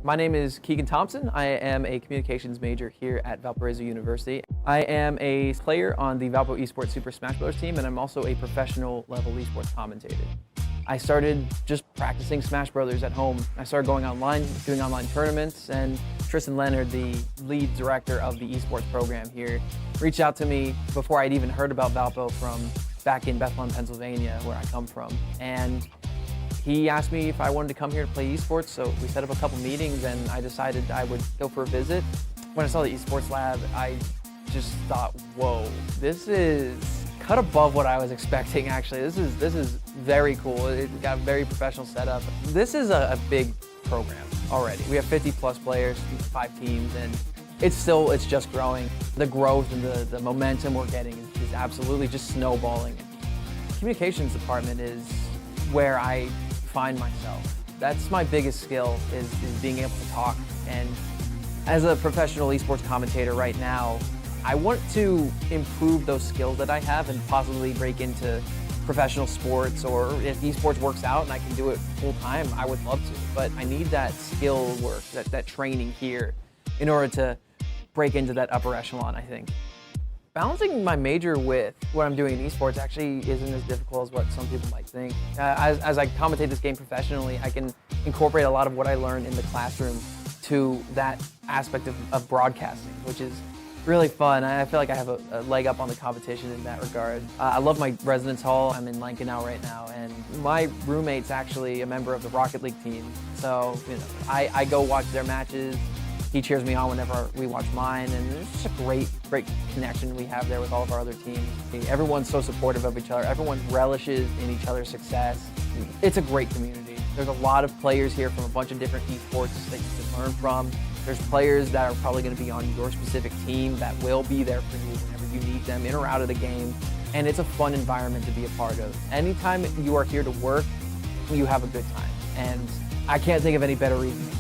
My name is Keegan Thompson. I am a communications major here at Valparaiso University. I am a player on the Valpo Esports Super Smash Bros. Team, and I'm also a professional level esports commentator. I started just practicing Smash Brothers at home. I started going online, doing online tournaments, and Tristan Leonard, the lead director of the esports program here, reached out to me before I'd even heard about Valpo from back in Bethlehem, Pennsylvania, where I come from. And he asked me if I wanted to come here to play esports, so we set up a couple meetings and I decided I would go for a visit. When I saw the esports lab, I just thought, whoa, this is cut above what I was expecting actually. This is very cool. It got a very professional setup. This is a big program already. We have 50 plus players, 5 teams, and it's just growing. The growth and the momentum we're getting is absolutely just snowballing. The communications department is where I find myself. That's my biggest skill is being able to talk. And as a professional esports commentator right now, I want to improve those skills that I have and possibly break into professional sports, or if esports works out and I can do it full time, I would love to. But I need that skill work, that training here in order to break into that upper echelon, I think. Balancing my major with what I'm doing in esports actually isn't as difficult as what some people might think. As I commentate this game professionally, I can incorporate a lot of what I learned in the classroom to that aspect of broadcasting, which is really fun. I feel like I have a leg up on the competition in that regard. I love my residence hall. I'm in Lankenau right now, and my roommate's actually a member of the Rocket League team. So, I go watch their matches. He cheers me on whenever we watch mine, and it's just a great connection we have there with all of our other teams. Everyone's so supportive of each other. Everyone relishes in each other's success. It's a great community. There's a lot of players here from a bunch of different esports that you can learn from. There's players that are probably going to be on your specific team that will be there for you whenever you need them, in or out of the game. And it's a fun environment to be a part of. Anytime you are here to work, you have a good time. And I can't think of any better reason than that.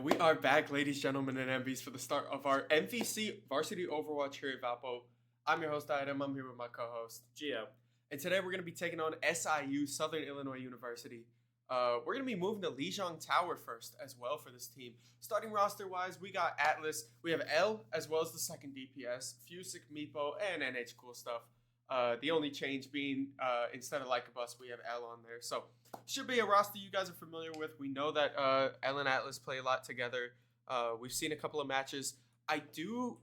We are back, ladies, gentlemen, and MVs, for the start of our MVC Varsity Overwatch here at Valpo. I'm your host, Adam. I'm here with my co-host, Gio. And today we're going to be taking on SIU, Southern Illinois University. We're going to be moving to Lijiang Tower first as well for this team. Starting roster-wise, we got Atlas. We have L as well as the second DPS, Fusic, Meepo, and NH Cool Stuff. The only change being instead of Lycabus, we have L on there. So should be a roster you guys are familiar with. We know that L and Atlas play a lot together. We've seen a couple of matches. I do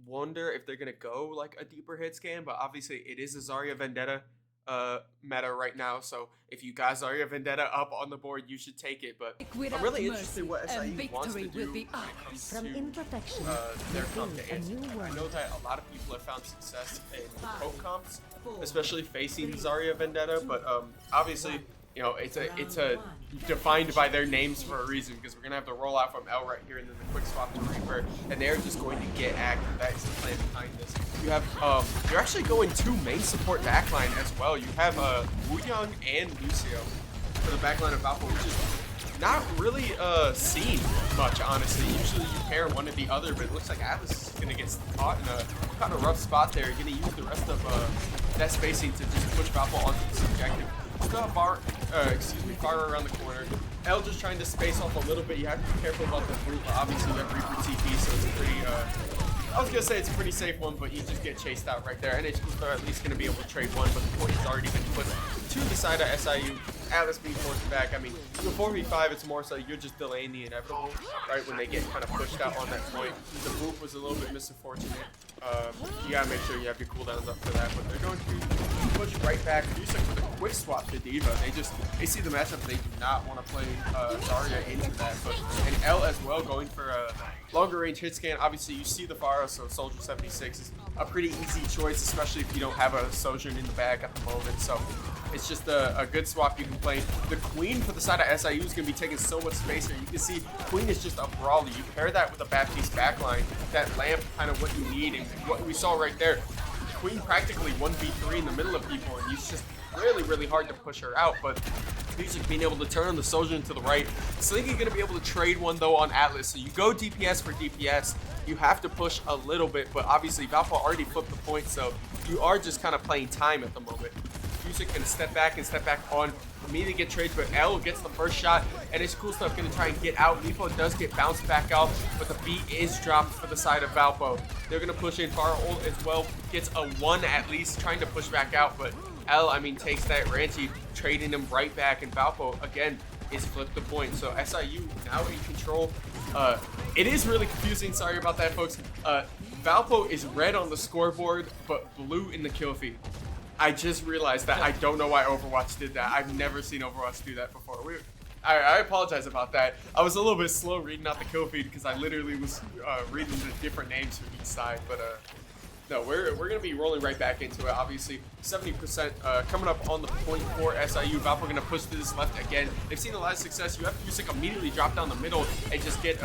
wonder if they're going to go like a deeper hit scan, but obviously it is a Zarya Vendetta meta right now. So if you got Zarya Vendetta up on the board, you should take it. But I'm really interested in what SIU wants to do when it comes to their comp to Answer. I know that a lot of people have found success in poke comps, especially facing Zarya Vendetta, but obviously, you know, it's a defined by their names for a reason, because we're gonna have the rollout from L right here and then the quick swap to Reaper, and they're just going to get active. That is the plan behind this. You have you're actually going two main support backline as well. You have Wooyoung and Lucio for the backline of Valpo, which is not really seen much, honestly. Usually you pair one or the other, but it looks like Atlas is gonna get caught in a kind of rough spot there. You're gonna use the rest of that spacing to just push Valpo onto the objective. Still have Far around the corner. L just trying to space off a little bit. You have to be careful about the group. Obviously, you have Reaper TP, so it's a pretty, I was going to say it's a pretty safe one, but you just get chased out right there. NH are at least going to be able to trade one, but the point has already been put to the side of SIU. Atlas being forced back. I mean, the 4v5, it's more so you're just delaying the inevitable, right? When they get kind of pushed out on that point. The move was a little bit misfortunate. You gotta make sure you have your cooldowns up for that, but they're going to push right back. Fusic with a quick swap to D.Va. They see the matchup. They do not want to play Zarya into that, and L as well going for a longer range hit scan. Obviously, you see the Pharah, so Soldier 76 is a pretty easy choice, especially if you don't have a Sojourn in the bag at the moment. So it's just a good swap you can play. The Queen for the side of SIU is going to be taking so much space here. You can see Queen is just a brawler. You pair that with a Baptiste backline, that lamp kind of what you need, and what we saw right there. Queen practically 1v3 in the middle of people, and it's just really, really hard to push her out. But Fusic being able to turn on the Sojourn to the right. Slinky going to be able to trade one, though, on Atlas. So you go DPS for DPS. You have to push a little bit, but obviously Valpo already flipped the point, so you are just kind of playing time at the moment. Fusic can step back on, immediately get trades, but L gets the first shot, and it's Cool Stuff going to try and get out. Meepo does get bounced back out, but the beat is dropped for the side of Valpo. They're going to push in. Far ult as well, gets a 1 at least, trying to push back out, but L, I mean, takes that Ranchi, trading him right back, and Valpo, again, is flipped the point. So SIU now in control. It is really confusing, sorry about that, folks. Valpo is red on the scoreboard, but blue in the kill feed. I just realized that. I don't know why Overwatch did that. I've never seen Overwatch do that before. I apologize about that. I was a little bit slow reading out the kill feed because I literally was reading the different names for each side. But no, we're going to be rolling right back into it. Obviously, 70% coming up on the point for SIU. Valpo going to push to this left again. They've seen a lot of success. You have Fusic immediately drop down the middle and just get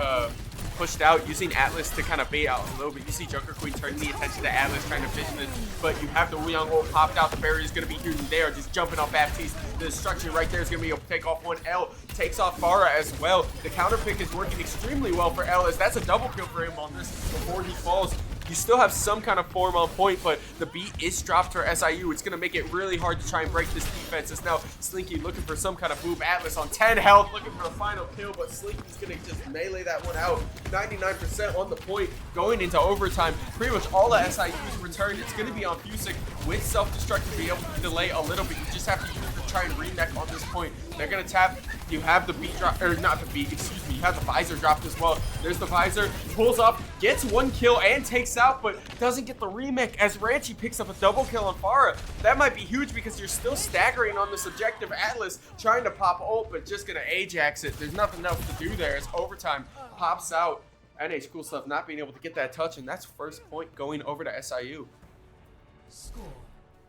pushed out, using Atlas to kind of bait out a little bit. You see Joker Queen turning the attention to Atlas, trying to vision it, but you have the Wuyang ult popped out. The barrier is going to be here and there, just jumping off Baptiste. The destruction right there is going to be able to take off one. L takes off Farah as well. The counter pick is working extremely well for L, as that's a double kill for him on this before he falls. You still have some kind of form on point, but the beat is dropped for SIU. It's going to make it really hard to try and break this defense. It's now Slinky looking for some kind of move. Atlas on 10 health, looking for a final kill, but Slinky's going to just melee that one out. 99% on the point, going into overtime. Pretty much all of SIU's returned. It's going to be on Fusic with self-destruct to be able to delay a little bit. You just have to use it to try and remech on this point. They're going to tap. You have the beat drop, or not the beat, excuse me. You have the visor dropped as well. There's the visor, pulls up, gets one kill and takes out, but doesn't get the remake as Ranchi picks up a double kill on Farah. That might be huge because you're still staggering on this objective. Atlas trying to pop ult, but just going to Ajax it. There's nothing else to do there. It's overtime. Pops out. NH Cool Stuff not being able to get that touch, and that's first point going over to SIU.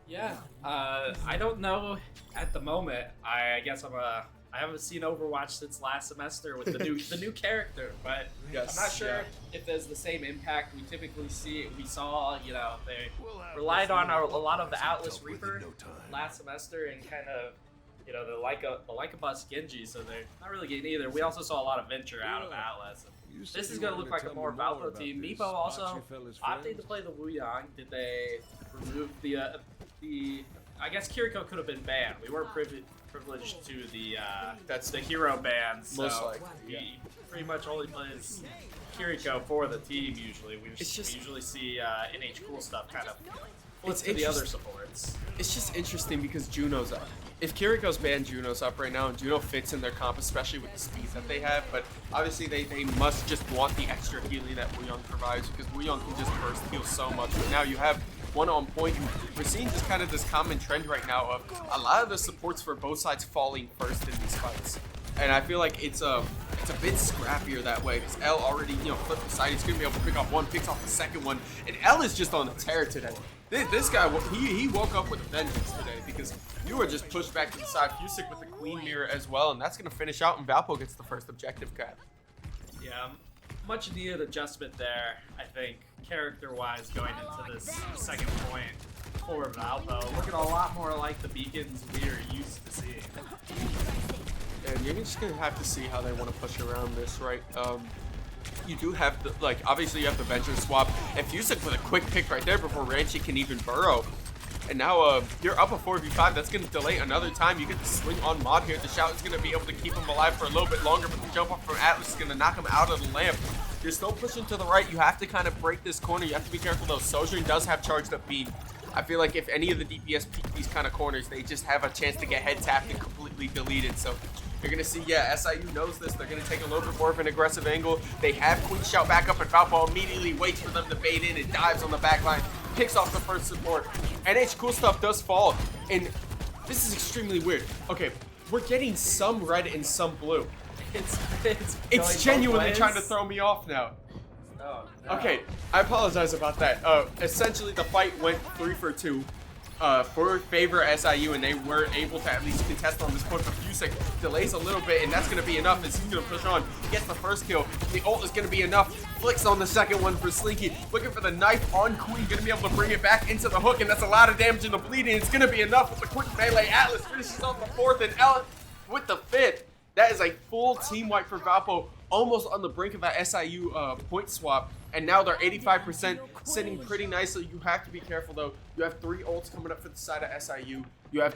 Yeah, I don't know at the moment. I guess I haven't seen Overwatch since last semester with the new character, but yes, I'm not sure if there's the same impact we typically see. We saw, you know, they relied on a lot of the Atlas Reaper last semester and kind of you know, the like a bus Genji, so they're not really getting either. We also saw a lot of venture out of Atlas. This is going to look like a more Valpo team. Meepo also opted to play the Wuyang. Did they remove the I guess Kiriko could have been banned. We weren't privileged to the that's the hero ban, so Most likely, he pretty much only plays Kiriko for the team usually. We usually see NH Cool Stuff kind of flip to the other supports. It's just interesting because Juno's up. If Kiriko's banned, Juno's up right now, and Juno fits in their comp, especially with the speeds that they have. But obviously, they must just want the extra healing that Wuyang provides, because Wuyang can just burst heal so much. But now you have one on point. We're seeing just kind of this common trend right now of a lot of the supports for both sides falling first in these fights. And I feel like it's a bit scrappier that way, because L already, flipped the side. He's going to be able to pick off one, picks off the second one. And L is just on a tear today. This guy, he woke up with a vengeance today, because you were just pushed back to the side. Fusick with the Queen Mirror as well, and that's going to finish out, and Valpo gets the first objective cap. Yeah, much needed adjustment there, I think, character-wise, going into this second point for Valpo. Looking a lot more like the beacons we are used to seeing. And you're just going to have to see how they want to push around this, right? You do have the, obviously you have the venture swap, and Fusick with a quick pick right there before Ranchi can even burrow. And now you're up a 4v5. That's going to delay another time. You get the swing on Mod here. The shout is going to be able to keep him alive for a little bit longer, but the jump up from Atlas is going to knock him out of the lamp. You're still pushing to the right. You have to kind of break this corner. You have to be careful though. Sojourn does have charged up beam. I feel like if any of the DPS peek these kind of corners, they just have a chance to get head tapped and completely deleted. So you're going to see, SIU knows this. They're going to take a little bit more of an aggressive angle. They have Queen Shout back up, and Valpo immediately waits for them to bait in and dives on the back line, picks off the first support. NH Cool Stuff does fall, and this is extremely weird. Okay, we're getting some red and some blue. It's genuinely trying to throw me off now. Oh, no. Okay, I apologize about that. Essentially, the fight went 3 for 2. For favor SIU, and they were able to at least contest on this point, but Fusick delays a little bit, and that's going to be enough as he's going to push on, gets the first kill. The ult is going to be enough, flicks on the second one for Slinky, looking for the knife on Queen, going to be able to bring it back into the hook, and that's a lot of damage in the bleeding. It's going to be enough with the quick melee. Atlas finishes off the fourth, and Ellen with the fifth. That is a full team wipe for Valpo, almost on the brink of that SIU point swap. And now they're 85%, sitting pretty nicely. You have to be careful, though. You have 3 ults coming up for the side of SIU. You have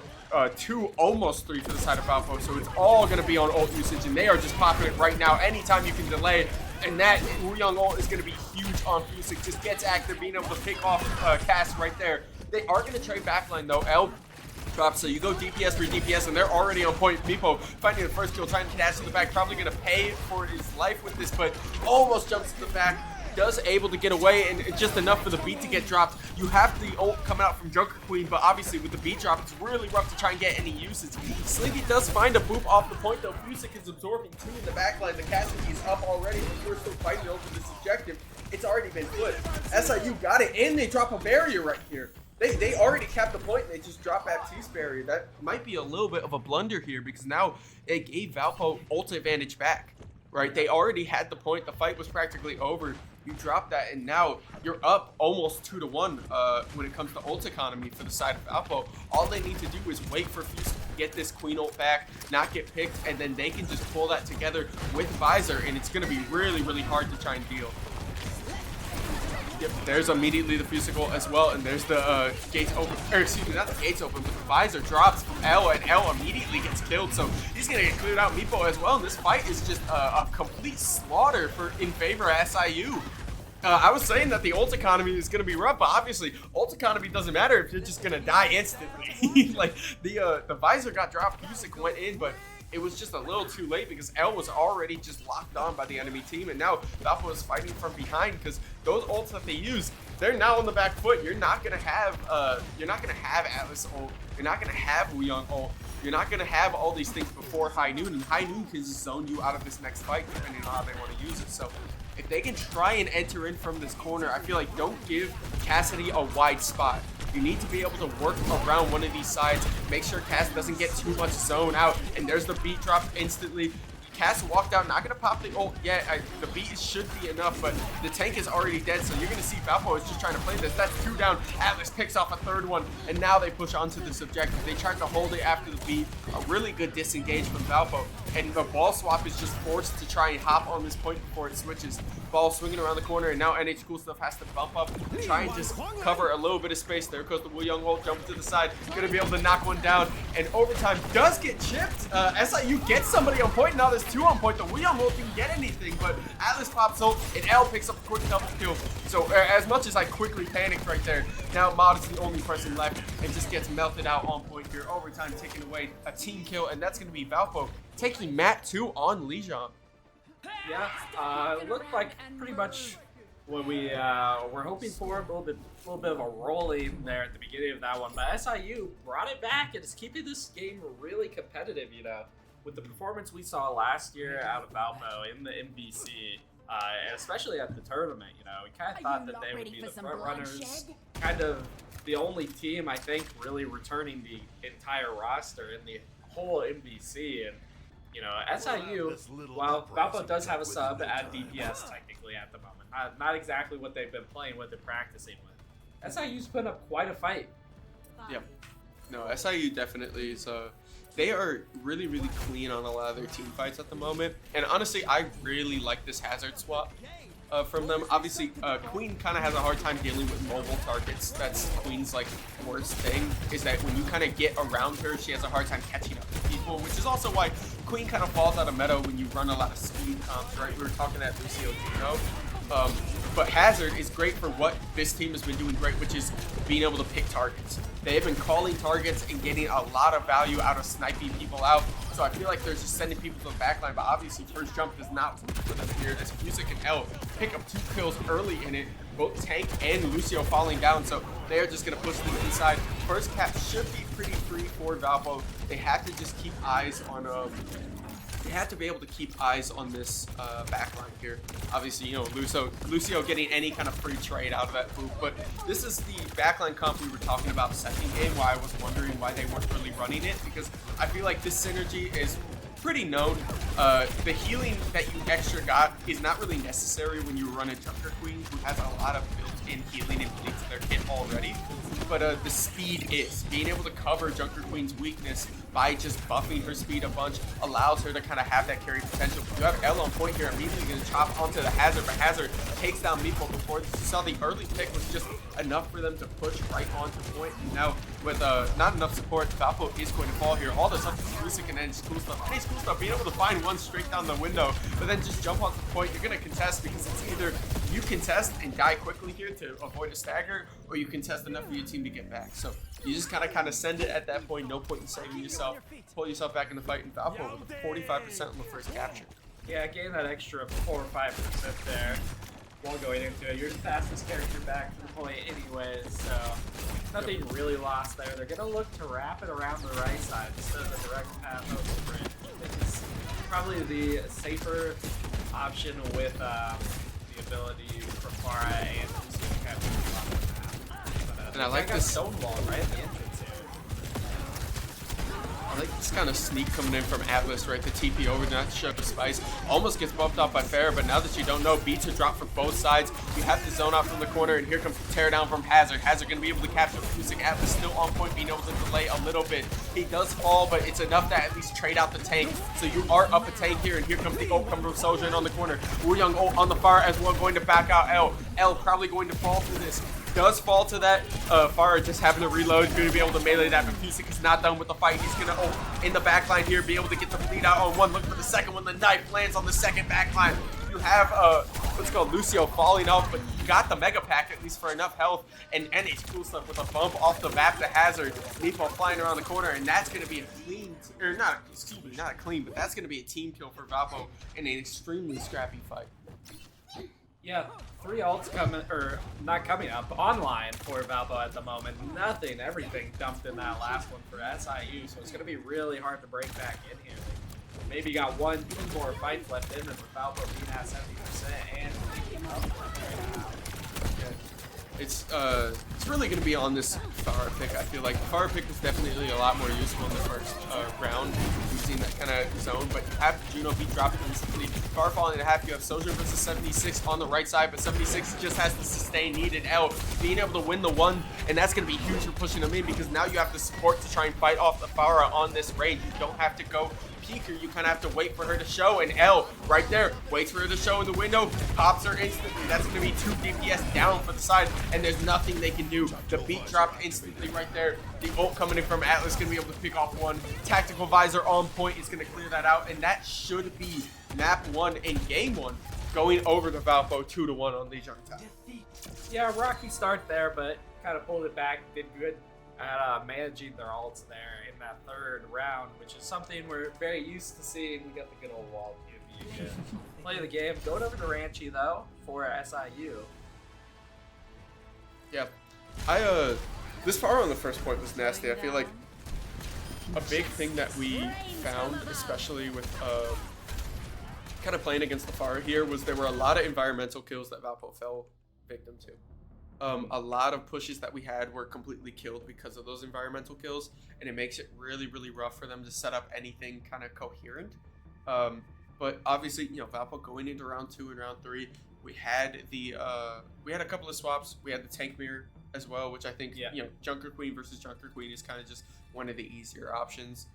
2, almost 3 for the side of Valpo. So it's all going to be on ult usage, and they are just popping it right now. Anytime you can delay, and that Wuyang ult is going to be huge on Fusick. Just gets active, being able to pick off cast right there. They are going to trade backline, though. L drops, so you go DPS for DPS, and they're already on point. Meepo finding the first kill, trying to dash to the back, probably going to pay for his life with this, but almost jumps to the back. Does able to get away, and it's just enough for the beat to get dropped. You have the ult coming out from Joker Queen, but obviously with the beat drop, it's really rough to try and get any usage. Slinky does find a boop off the point, though. Fusick is absorbing 2 in the backline. The Cassidy is up already, but we're still fighting over this objective. It's already been put. SIU got it, and they drop a barrier right here. They already capped the point, and they just drop Baptiste barrier. That might be a little bit of a blunder here, because now it gave Valpo ult advantage back. Right? They already had the point. The fight was practically over. You drop that, and now you're up almost 2-1 when it comes to ult economy for the side of Valpo. All they need to do is wait for Fusick to get this Queen ult back, not get picked, and then they can just pull that together with Visor, and it's going to be really, really hard to try and deal. Yep, there's immediately the Fusick ult as well, and there's the gates open, or excuse me, not the gates open, but the Visor drops from L, and L immediately gets killed, so he's going to get cleared out. Meepo as well, and this fight is just a complete slaughter in favor of SIU. I was saying that the ult economy is going to be rough, but obviously ult economy doesn't matter if you're just going to die instantly. Like, the Visor got dropped, Fusick went in, but it was just a little too late because L was already just locked on by the enemy team, and now Valpo is fighting from behind because those ults that they use, they're now on the back foot. You're not gonna have Atlas ult. You're not gonna have Wuyang ult. You're not gonna have all these things before High Noon, and High Noon can zone you out of this next fight depending on how they want to use it. So if they can try and enter in from this corner, I feel like don't give Cassidy a wide spot. You need to be able to work around one of these sides, make sure Cass doesn't get too much zone out, and there's the beat drop instantly. Cass walked out, not gonna pop the ult yet. The beat should be enough, but the tank is already dead, so you're gonna see Valpo is just trying to play this. That's 2 down. Atlas picks off a 3rd one, and now they push onto this objective. They tried to hold it after the beat. A really good disengage from Valpo, and the ball swap is just forced to try and hop on this point before it switches. Ball swinging around the corner, and now NH Cool Stuff has to bump up, try and just cover a little bit of space. There goes the Wu Young ult, jump to the side, gonna be able to knock one down, and overtime does get chipped. SIU gets somebody on point. Now there's 2 on point. The Wu Young ult didn't get anything, but Atlas pops ult, and L picks up a quick double kill. So as much as I quickly panicked right there, now Mod is the only person left and just gets melted out on point here. Overtime taking away a team kill, and that's gonna be Valpo taking map 2 on Lijiang. Yeah, it looked like pretty much what we were hoping for. A little bit of a rolling there at the beginning of that one, but SIU brought it back and is keeping this game really competitive. You know, with the performance we saw last year out of Valpo in the MVC, and especially at the tournament. You know, we kind of thought that they would be the front runners, kind of the only team I think really returning the entire roster in the whole MVC. And you know, SIU, while Valpo does have a sub at DPS technically at the moment, not exactly what they've been playing with and practicing with. SIU's putting up quite a fight. Yeah. No, SIU definitely is, they are really, really clean on a lot of their team fights at the moment. And honestly, I really like this Hazard swap from them. Obviously, Queen kind of has a hard time dealing with mobile targets. That's Queen's like worst thing, is that when you kind of get around her, she has a hard time catching up to people, which is also why Queen kind of falls out of meta when you run a lot of speed comps, right? We were talking at Lucio Gino. But Hazard is great for what this team has been doing great, which is being able to pick targets. They have been calling targets and getting a lot of value out of sniping people out. So I feel like they're just sending people to the backline, but obviously first jump does not work for them here. As Music and L pick up 2 kills early in it, both Tank and Lucio falling down, so they're just gonna push them inside. First cap should be pretty free for Valpo. They have to just keep eyes on they have to be able to keep eyes on this backline here. Obviously, you know, Lucio getting any kind of free trade out of that move, but this is the backline comp we were talking about second game, why I was wondering why they weren't really running it, because I feel like this synergy is pretty known. The healing that you extra got is not really necessary when you run a Junker Queen who has a lot of built-in healing and bleeds in their kit already. But the speed is. Being able to cover Junker Queen's weakness by just buffing her speed a bunch allows her to kind of have that carry potential. You have L on point here, immediately going to chop onto the Hazard, but Hazard takes down Meeple before this. You saw the early pick was just enough for them to push right onto point. And now with not enough support, Valpo is going to fall here. All this up to Music and then Cool Stuff. Hey, Cool Stuff being able to find one straight down the window, but then just jump onto the point. You're going to contest because it's either you contest and die quickly here to avoid a stagger, or you contest enough for your team to get back. So you just kind of send it at that point. No point in saving yourself. Pull yourself back in the fight, and Valpo with 45% on the first capture. Yeah, gain that extra 4 or 5% there while going into it. You're the fastest character back to the point anyways, so nothing really lost there. They're going to look to wrap it around the right side instead of the direct path over the bridge. It's probably the safer option with the ability for Farah and kind of move on the map. And I like this stonewall right at the entrance here. I like this kind of sneak coming in from Atlas, right? The TP over, not to show the spice. Almost gets bumped off by Farah, but now that you don't know, beats are dropped from both sides. You have to zone out from the corner, and here comes the teardown from Hazard. Hazard going to be able to capture the Music. Atlas still on point, being able to delay a little bit. He does fall, but it's enough to at least trade out the tank. So you are up a tank here, and here comes the ult coming from Soldier in on the corner. Wu Young ult on the fire as well, going to back out L. L probably going to fall through this. Does fall to that. Farah just having to reload, going to be able to melee that, but Music is not done with the fight. He's going to in the backline here, be able to get the bleed out on one. Look for the second one. The knife lands on the second backline. You have, what's called Lucio falling off, but you got the Mega Pack at least for enough health. And NH Cool Stuff with a bump off the map to Hazard. Meatball flying around the corner, and that's going to be a clean, or not, excuse me, not a clean, but that's going to be a team kill for Valpo in an extremely scrappy fight. Yeah, 3 ults coming, or not coming up, online for Valpo at the moment. Nothing, everything dumped in that last one for SIU, so it's going to be really hard to break back in here. Maybe got 1, 2 more fights left in them with Valpo being at 70% and thinking up right now. It's it's really going to be on this Farah pick. I feel like the Farah pick was definitely a lot more useful in the first round, using that kind of zone. But you have Juno be dropped instantly. Farah falling in half. You have Soldier versus 76 on the right side, but 76 just has the sustain needed. L being able to win the one, and that's going to be huge for pushing them in, because now you have the support to try and fight off the Farah on this range. You don't have to go peeker, you kind of have to wait for her to show, and L right there waits for her to show in the window, pops her instantly. That's going to be 2 DPS down for the side, and there's nothing they can do. The beat dropped instantly right there. The ult coming in from Atlas going to be able to pick off one. Tactical visor on point is going to clear that out, and that should be map 1 in game 1, going over the Valpo 2-1 on Lijiang Tower. Yeah, rocky start there, but kind of pulled it back, did good at managing their ults there in that third round, which is something we're very used to seeing. We got the good old wall POV again. Play the game. Going over to Ranchi though for SIU. Yeah, this far on the first point was nasty. I feel like a big thing that we found, especially with kind of playing against the Farah here, was there were a lot of environmental kills that Valpo fell victim to. A lot of pushes that we had were completely killed because of those environmental kills, and it makes it really, really rough for them to set up anything kind of coherent. But obviously, you know, Valpo going into round 2 and round 3, we had a couple of swaps. We had the tank mirror as well, which I think, you know, Junker Queen versus Junker Queen is kind of just one of the easier options.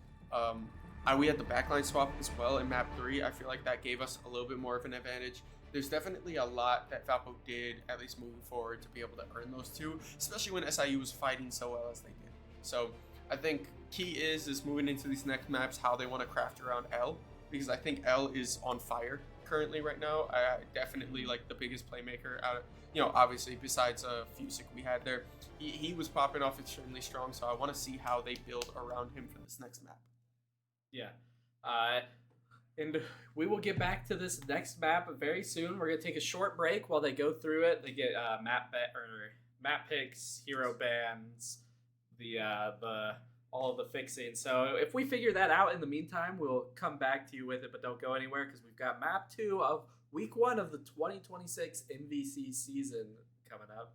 We had the backline swap as well in map 3. I feel like that gave us a little bit more of an advantage. There's definitely a lot that Valpo did, at least moving forward, to be able to earn those two, especially when SIU was fighting so well as they did. So I think key is moving into these next maps how they want to craft around L, because I think L is on fire currently right now. I definitely like the biggest playmaker out of, you know, obviously besides Fusic we had there. He was popping off extremely strong, so I want to see how they build around him for this next map. Yeah. And we will get back to this next map very soon. We're gonna take a short break while they go through it. They get map picks, hero bans, all of the fixing. So if we figure that out in the meantime, we'll come back to you with it. But don't go anywhere, because we've got map 2 of week 1 of the 2026 MVC season coming up.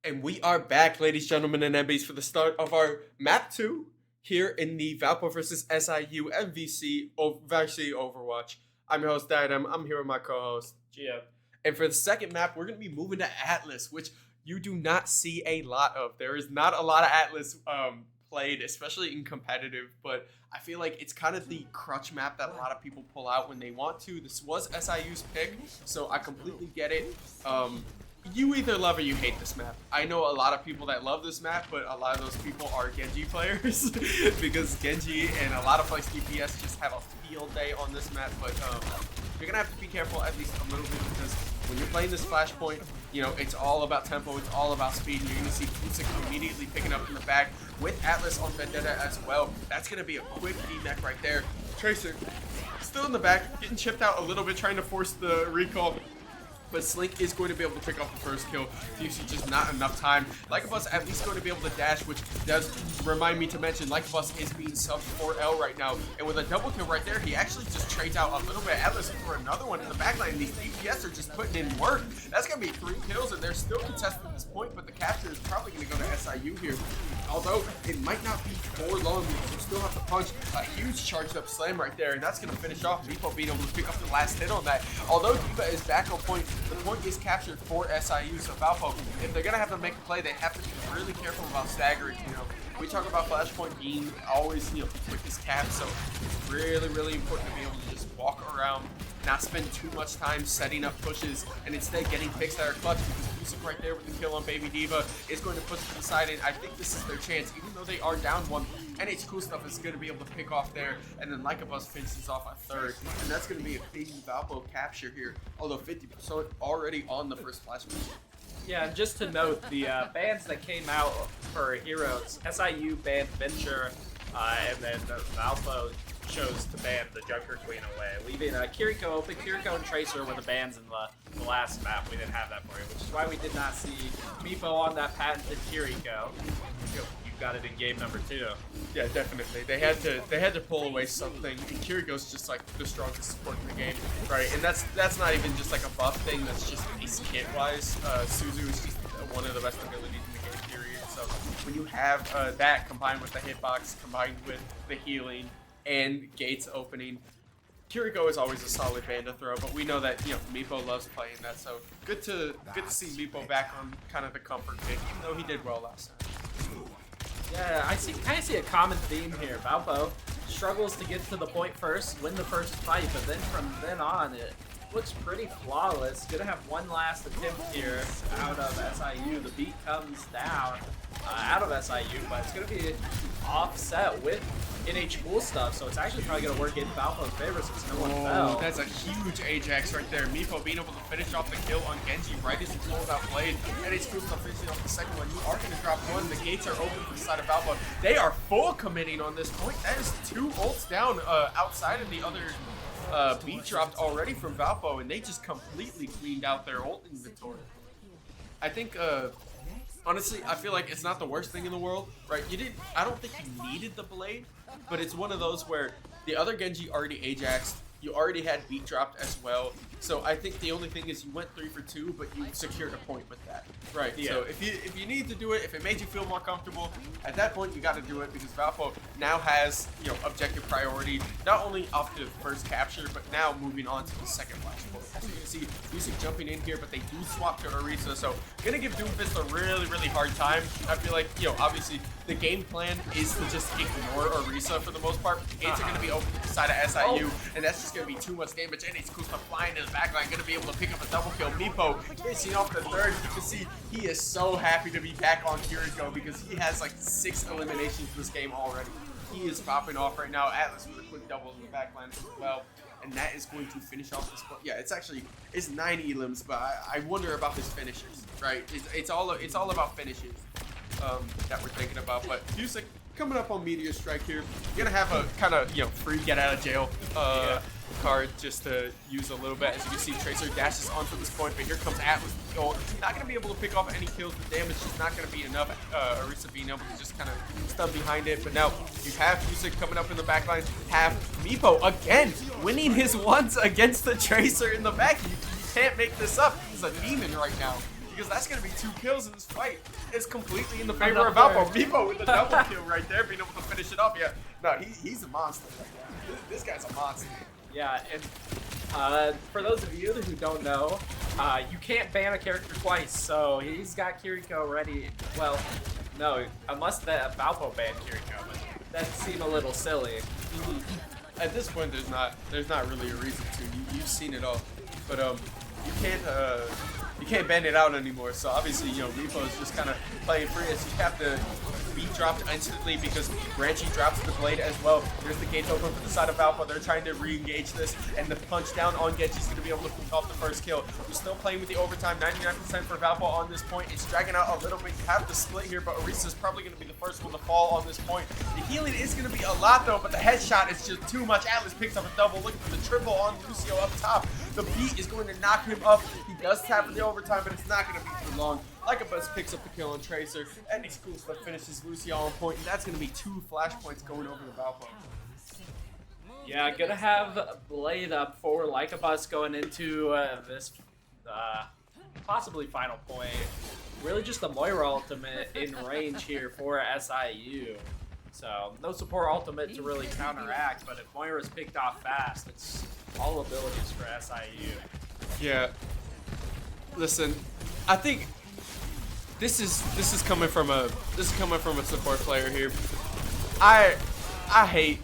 And we are back, ladies, gentlemen, and MBs, for the start of our map 2 here in the Valpo versus SIU MVC Varsity Overwatch. I'm your host, Diadem. I'm here with my co-host, Gio. And for the second map, we're going to be moving to Atlas, which you do not see a lot of. There is not a lot of Atlas played, especially in competitive, but I feel like it's kind of the crutch map that a lot of people pull out when they want to. This was SIU's pick, so I completely get it. You either love or you hate this map. I know a lot of people that love this map, but a lot of those people are Genji players because Genji and a lot of like DPS just have a field day on this map. But you're gonna have to be careful at least a little bit because when you're playing this flashpoint, you know, it's all about tempo, it's all about speed, and you're gonna see Fusik immediately picking up in the back with Atlas on Vendetta as well. That's gonna be a quick D-neck right there. Tracer still in the back, getting chipped out a little bit, trying to force the recall. But Slink is going to be able to pick up the first kill. Fusey just not enough time. Lycabus at least going to be able to dash, which does remind me to mention Lycabus is being subbed for L right now. And with a double kill right there, he actually just trades out a little bit. Atlas for another one in the backline. These DPS are just putting in work. That's going to be 3 kills, and they're still contested at this point, but the capture is probably going to go to SIU here. Although it might not be for long, because you still have to punch a huge charged up slam right there, and that's going to finish off Meepo being able to pick up the last hit on that. Although Diva is back on point, the point is captured for SIU, so Valpo, if they're going to have to make a play, they have to be really careful about staggering, you know. We talk about Flashpoint being always, you know, the quickest cap, so it's really, really important to be able to just walk around, not spend too much time setting up pushes, and instead getting picks that are clutch, because Fusik right there with the kill on Baby Diva is going to push to the side, and I think this is their chance, even though they are down one. NH Cool Stuff is going to be able to pick off there, and then Lycabus finishes off a third, and that's going to be a big Valpo capture here, although 50% already on the first Flashpoint. Yeah, and just to note, the bans that came out for heroes, SIU banned Venture, and then Valpo chose to ban the Junker Queen away, leaving Kiriko open. Kiriko and Tracer were the bans in the last map. We didn't have that for you, which is why we did not see Meepo on that patented Kiriko. You got it in game number 2. Yeah, definitely. They had to pull away something. And Kiriko's just like the strongest support in the game, right? And that's not even just like a buff thing. That's just base kit wise. Suzu is just one of the best abilities in the game, period. So when you have that combined with the hitbox, combined with the healing and gates opening, Kiriko is always a solid ban to throw. But we know that, you know, Meepo loves playing that. So good to see Meepo back on kind of the comfort pick, even though he did well last time. Yeah, I kind of see a common theme here. Valpo struggles to get to the point first, win the first fight, but then from then on, it looks pretty flawless. Gonna have one last attempt here out of SIU. The beat comes down out of SIU, but it's gonna be offset with NH Cool Stuff, so it's actually probably gonna work in Valpo's favor since no one fell. That's a huge Ajax right there. Meepo being able to finish off the kill on Genji right as he pulls out Blade. NH Cool Stuff finishing off the second one. You are gonna drop one. The gates are open for the side of Valpo. They are full committing on this point. That is 2 ults down outside of the other beat dropped already from Valpo, and they just completely cleaned out their ult inventory. I think honestly, I feel like it's not the worst thing in the world, right? I don't think you needed the Blade, but it's one of those where the other Genji already Ajaxed, you already had beat dropped as well. So I think the only thing is you went 3 for 2, but you secured a point with that. Right. Yeah. So if you need to do it, if it made you feel more comfortable, at that point you got to do it because Valpo now has, you know, objective priority, not only off the first capture, but now moving on to the second flashpoint. As you can see, Fusik jumping in here, but they do swap to Orisa, so gonna give Doomfist a really, really hard time. I feel like, you know, obviously the game plan is to just ignore Orisa for the most part. Gates are gonna be open to the side of SIU, and that's just gonna be too much damage. And it's cool stuff flying in the backline, gonna be able to pick up a double kill. Meepo finishing off the third. You can see he is so happy to be back on Kiriko because he has like 6 eliminations this game already. He is popping off right now. Atlas with a quick double in the backline as well. And that is going to finish off this point. Yeah, it's 9 elims, but I wonder about his finishers, right? It's all about finishes that we're thinking about. But Fusik coming up on Meteor Strike here. You're gonna have a kind of, you know, free get out of jail card just to use a little bit. As you can see, Tracer dashes onto this point, but here comes Atlas. Not going to be able to pick off any kills. The damage is not going to be enough. Orisa being able to just kind of stun behind it. But now you have Fusik coming up in the backline. Have Meepo again winning his ones against the Tracer in the back. You can't make this up. He's a demon right now. because that's going to be 2 kills in this fight. It's completely in the favor of Valpo. Meepo with the double kill right there, being able to finish it off. Yeah, no, he's a monster right now. This guy's a monster. Yeah, and for those of you who don't know, you can't ban a character twice, so he's got Kiriko ready. Well, no, unless that Valpo banned Kiriko, but that seemed a little silly. At this point, there's not really a reason to. You've seen it all, but you can't ban it out anymore. So obviously, Meepo is just kind of playing free as you have to be dropped instantly because Ranchi drops the blade as well. There's the gates open for the side of Valpo. They're trying to re-engage this, and the punch down on Genji's going to be able to pick off the first kill. We're still playing with the overtime, 99% for Valpo on this point. It's dragging out a little bit. You have the split here, but Orisa's probably going to be the first one to fall on this point. The healing is going to be a lot, though, but the headshot is just too much. Atlas picks up a double, looking for the triple on Lucio up top. The beat is going to knock him up. He does tap for the overtime, but it's not going to be too long. Lycabuzz picks up the kill on Tracer, and his cool stuff finishes Lucio on point, and that's going to be 2 flashpoints going over to Valpo. Yeah, gonna have Blade up for Lycabuzz going into this possibly final point. Really just the Moira ultimate in range here for SIU. So no support ultimate to really counteract, but if Moira's picked off fast, it's all abilities for SIU. Yeah. Listen, I think this is coming from a support player here. I hate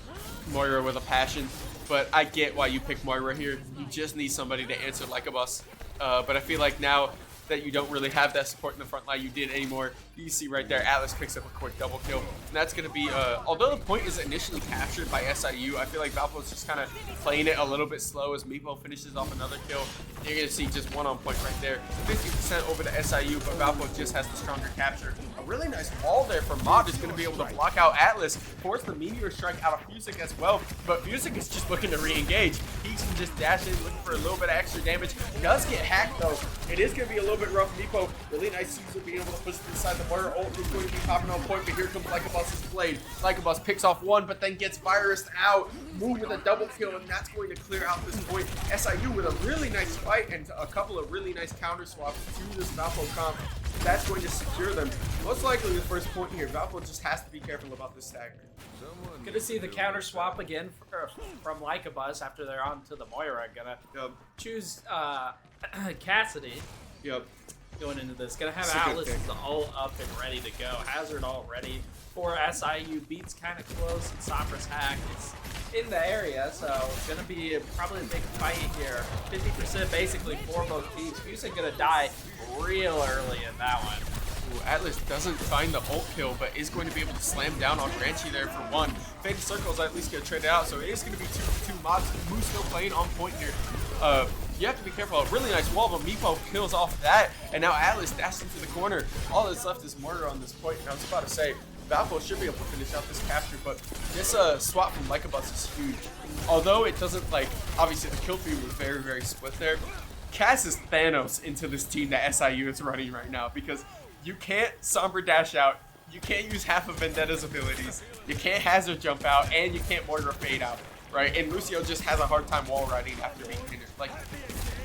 Moira with a passion, but I get why you pick Moira here. You just need somebody to answer Lycabuzz. But I feel like now that you don't really have that support in the front line you did anymore. You see right there, Atlas picks up a quick double kill. And that's going to be, although the point is initially captured by SIU, I feel like Valpo's just kind of playing it a little bit slow as Meepo finishes off another kill. You're going to see just one on point right there. 50% over to SIU, but Valpo just has the stronger capture. A really nice wall there for Mod is going to be able to block out Atlas, force the Meteor Strike out of Fusic as well. But Fusic is just looking to re-engage. He can just dash in, looking for a little bit of extra damage. Does get hacked though. It is going to be a little bit rough. Meepo, really nice user being able to push inside the Moira ult is going to be popping on point, but here comes Lycabuzz's blade. Lycabuzz picks off one, but then gets virused out. Move with a double kill, and that's going to clear out this point. SIU with a really nice fight and a couple of really nice counter swaps to this Valpo comp. That's going to secure them. Most likely the first point here. Valpo just has to be careful about this stagger. Good to see the counter swap again from Lycabuzz after they're on to the Moira. Gonna choose Cassidy. Yep. Going into this. Gonna have Atlas all up and ready to go. Hazard all ready for SIU. Beats kind of close, and Sombra's hack is in the area, so it's gonna be probably a big fight here. 50% basically for both teams. Fusic gonna die real early in that one. Ooh, Atlas doesn't find the ult kill, but is going to be able to slam down on Ranchi there for one. Faded Circles at least get traded out, so it is going to be two mods. Moose still playing on point here. You have to be careful. A really nice wall, but Meepo kills off that, and now Atlas dashes into the corner. All that's left is Mortar on this point, and I was about to say, Valpo should be able to finish out this capture, but this swap from Lycabuzz is huge. Although it doesn't, obviously the kill feed was very, very split there. Cass is Thanos into this team that SIU is running right now, because you can't Sombra dash out, you can't use half of Vendetta's abilities, you can't Hazard jump out, and you can't Mortar fade out, right? And Lucio just has a hard time wall riding after being hindered.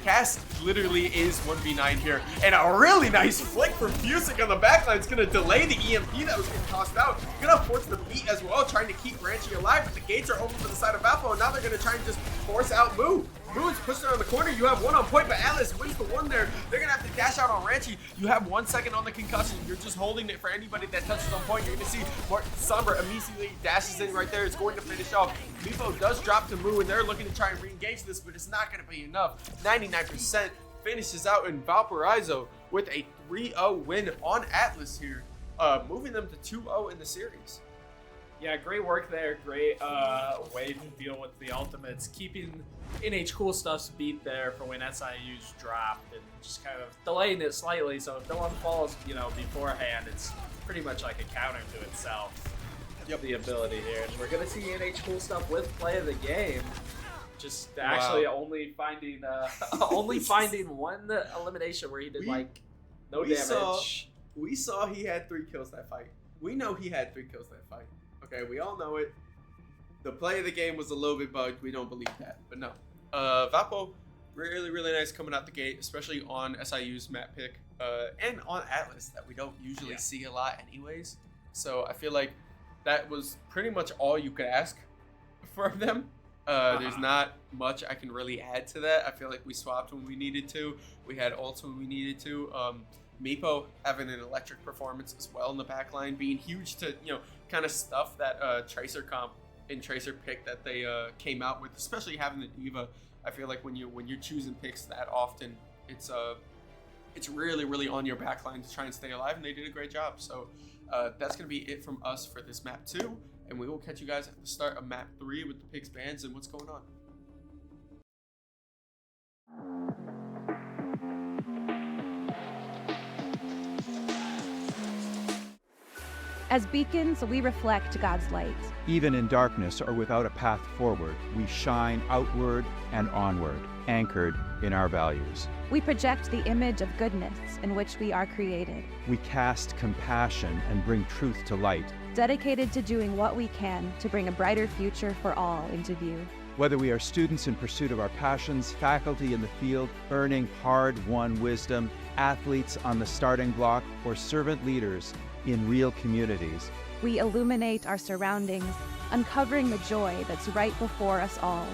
Cass literally is 1v9 here, and a really nice flick from Fusic on the backline. It's going to delay the EMP that was getting tossed out. Going to force the beat as well, trying to keep Ranchi alive, but the gates are open to the side of Valpo, and now they're going to try and just force out Moo. Moo is pushed around the corner. You have one on point, but Atlas wins the one there. They're going to have to dash out on Ranchi. You have 1 second on the concussion. You're just holding it for anybody that touches on point. You're going to see Sombra immediately dashes in right there. It's going to finish off. Meepo does drop to Moo, and they're looking to try and re-engage this, but it's not going to be enough. 99% finishes out in Valparaiso with a 3-0 win on Atlas here, moving them to 2-0 in the series. Yeah, great work there. Great way to deal with the ultimates. Keeping NH Cool Stuff's beat there for when SIU's dropped and just kind of delaying it slightly so if no one falls, beforehand, it's pretty much like a counter to itself. Yep. The ability here. And we're going to see NH Cool Stuff with play of the game. Just actually only finding one elimination where he did no damage. We saw he had 3 kills that fight. We know he had 3 kills that fight. Okay, we all know it. The play of the game was a little bit bugged. We don't believe that. But no. Valpo Really, really nice coming out the gate, especially on SIU's map pick and on Atlas that we don't usually see a lot anyways. So I feel like that was pretty much all you could ask from them. There's not much I can really add to that. I feel like we swapped when we needed to. We had ults when we needed to. Meepo having an electric performance as well in the backline, being huge to, kind of stuff that Tracer comp and Tracer pick that they came out with, especially having the Diva. I feel like when you're choosing picks that often, it's really, really on your backline to try and stay alive, and they did a great job. So that's going to be it from us for this map 2, and we will catch you guys at the start of map 3 with the picks, bans, and what's going on. As beacons, we reflect God's light. Even in darkness or without a path forward, we shine outward and onward, anchored in our values. We project the image of goodness in which we are created. We cast compassion and bring truth to light. Dedicated to doing what we can to bring a brighter future for all into view. Whether we are students in pursuit of our passions, faculty in the field, earning hard-won wisdom, athletes on the starting block, or servant leaders in real communities, we illuminate our surroundings, uncovering the joy that's right before us all.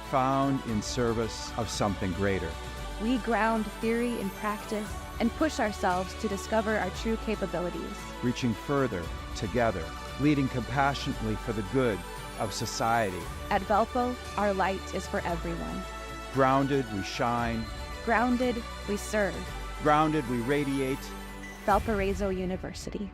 Found in service of something greater. We ground theory in practice and push ourselves to discover our true capabilities. Reaching further together, leading compassionately for the good of society. At Valpo, our light is for everyone. Grounded, we shine. Grounded, we serve. Grounded, we radiate. Valparaiso University.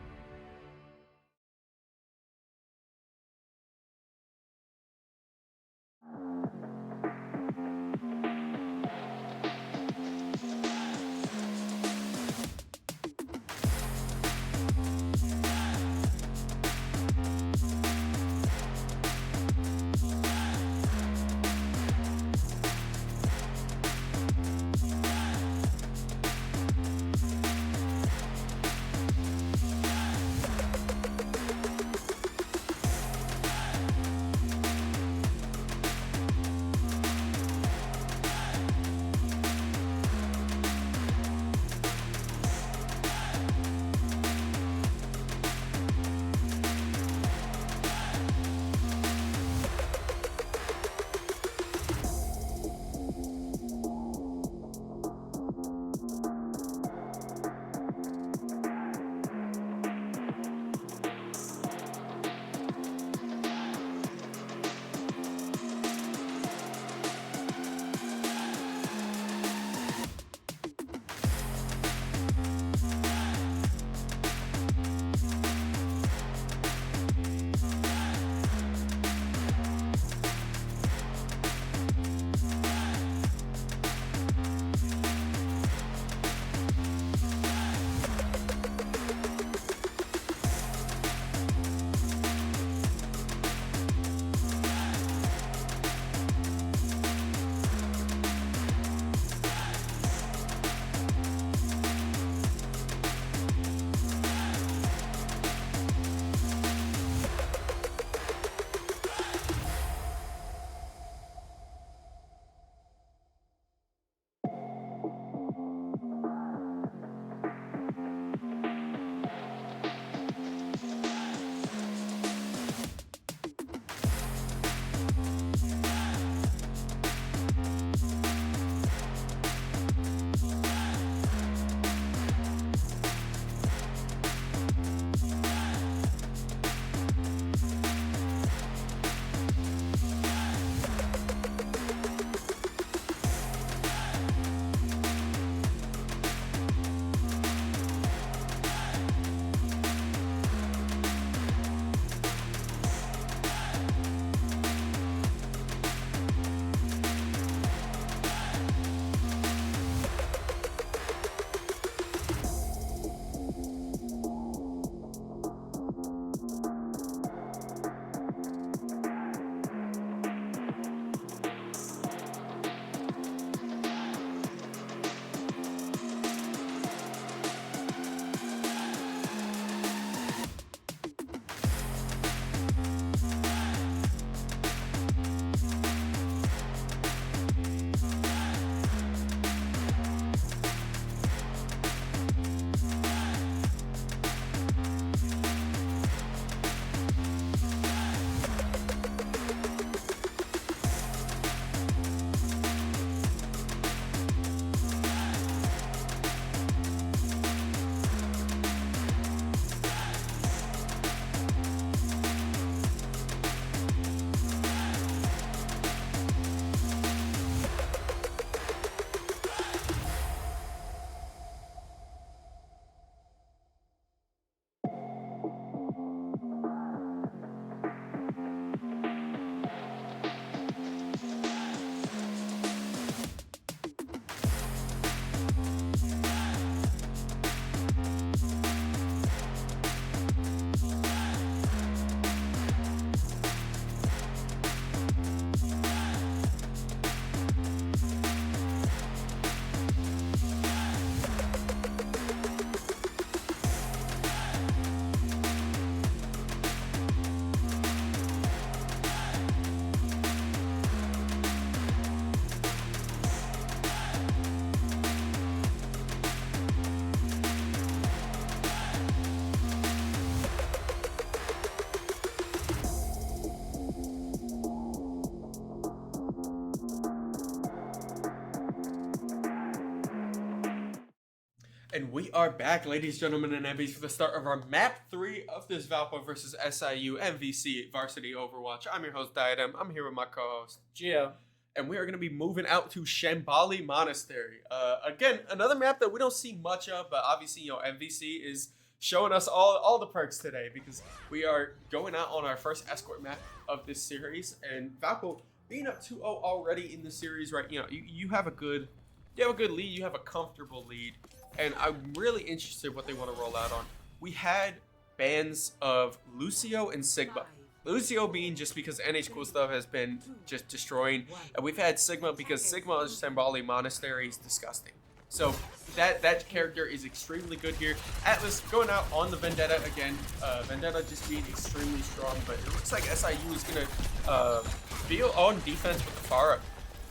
And we are back, ladies, gentlemen, and MVs, for the start of our map 3 of this Valpo versus SIU MVC Varsity Overwatch. I'm your host, Diadem. I'm here with my co-host, Gio. And we are going to be moving out to Shambali Monastery. Again, another map that we don't see much of, but obviously, MVC is showing us all the perks today because we are going out on our first escort map of this series. And Valpo being up 2-0 already in the series, right? You have a good lead. You have a comfortable lead. And I'm really interested what they want to roll out on. We had bans of Lucio and Sigma. Lucio being just because NH Cool Stuff has been just destroying. And we've had Sigma because Sigma is Shambali Monastery is disgusting. So that character is extremely good here. Atlas going out on the Vendetta again. Vendetta just being extremely strong. But it looks like SIU is going to be on defense with the Pharah.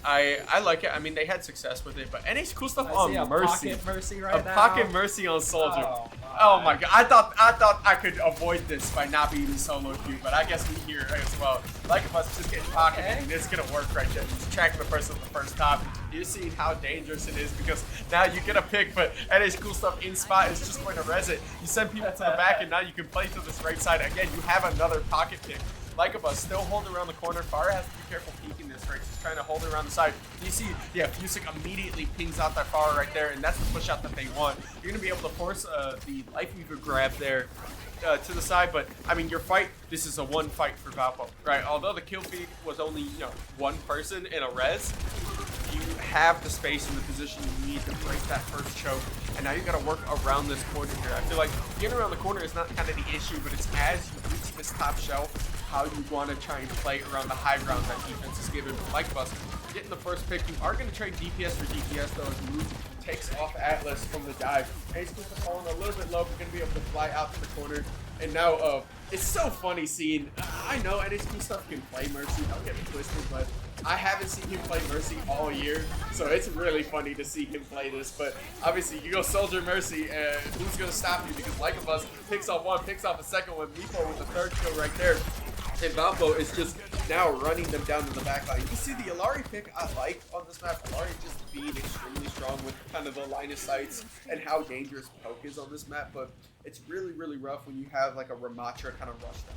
I like it. I mean, they had success with it, but NH Cool Stuff on Mercy. Pocket Mercy right now. Pocket Mercy on Soldier. Oh my god. I thought I could avoid this by not being in solo queue, but I guess we here as well. Like if us just getting pocketed, and it's gonna work right there. Just tracking the person at the first top. You're seeing how dangerous it is because now you get a pick, but NH Cool Stuff in spot is just going to res it. You send people to the back, and now you can play to this right side. Again, you have another pocket pick. Like of us still holding around the corner. Pharah has to be careful peeking this, right? She's trying to hold it around the side. You see, yeah, Fusic immediately pings out that Pharah right there, and that's the push out that they want. You're going to be able to force the Life Weaver grab there to the side, but I mean, your fight, this is a one fight for Valpo, right? Although the kill feed was only, one person in a res, you have the space and the position you need to break that first choke, and now you got to work around this corner here. I feel like getting around the corner is not kind of the issue, but it's as you reach this top shelf, how you want to try and play around the high ground that defense is given. Like us, getting the first pick, you are going to trade DPS for DPS though as Move takes off Atlas from the dive. Ace is falling a little bit low, but going to be able to fly out to the corner. And now, it's so funny seeing, I know NHP Stuff can play Mercy, don't get me twisted, but I haven't seen him play Mercy all year, so it's really funny to see him play this. But obviously, you go Soldier Mercy, and who's going to stop you? Because Like of Us picks off one, picks off a second one, Meepo with the third kill right there. And Valpo is just now running them down to the back line. You see the Illari pick I like on this map. Illari just being extremely strong with kind of the line of sights and how dangerous Poke is on this map. But it's really, really rough when you have like a Ramatra kind of rush down.